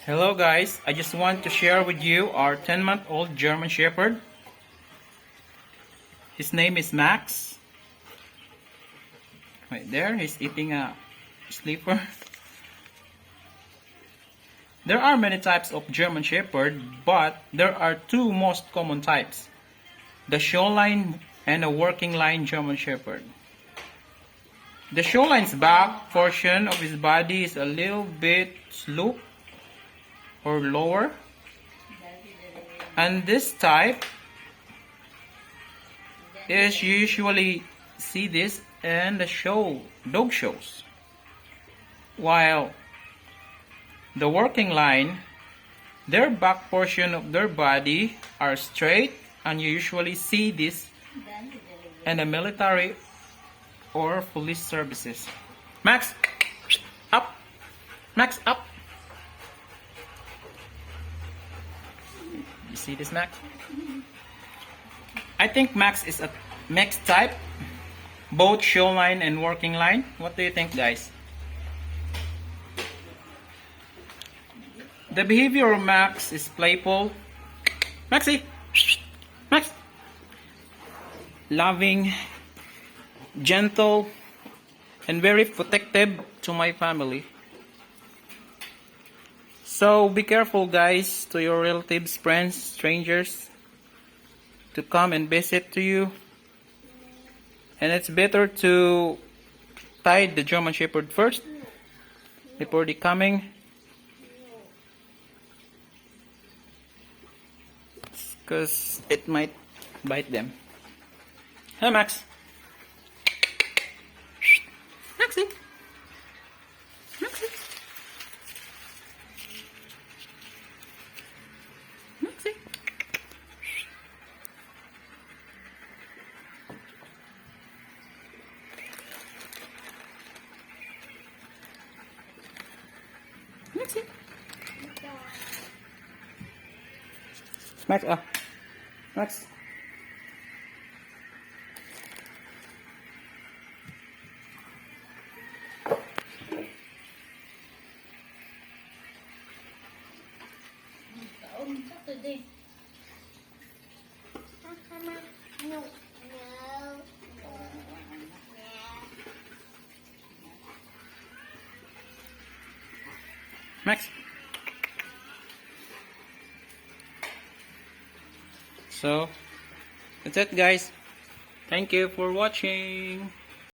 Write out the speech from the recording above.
Hello guys, I just want to share with you our 10-month-old German Shepherd. His name is Max. Right there, he's eating a sleeper. There are many types of German Shepherd, but there are two most common types. The showline and a working line German Shepherd. The showline's back portion of his body is a little bit sloped or lower, and this type is usually see this in the dog shows, while the working line, their back portion of their body are straight, and you usually see this in the military or police services. Max, up. Max, up. You see this, Max? I think Max is a mixed type, both show line and working line. What do you think, guys? The behavior of Max is playful. Maxie! Max! Loving, gentle, and very protective to my family. So be careful, guys, to your relatives, friends, strangers to come and visit to you. And it's better to tie the German Shepherd first before they coming. Because it might bite them. Hey, Max. Maxie. Maxie. Maxie. Maxie. Max, Max. No. Max. So, that's it, guys. Thank you for watching.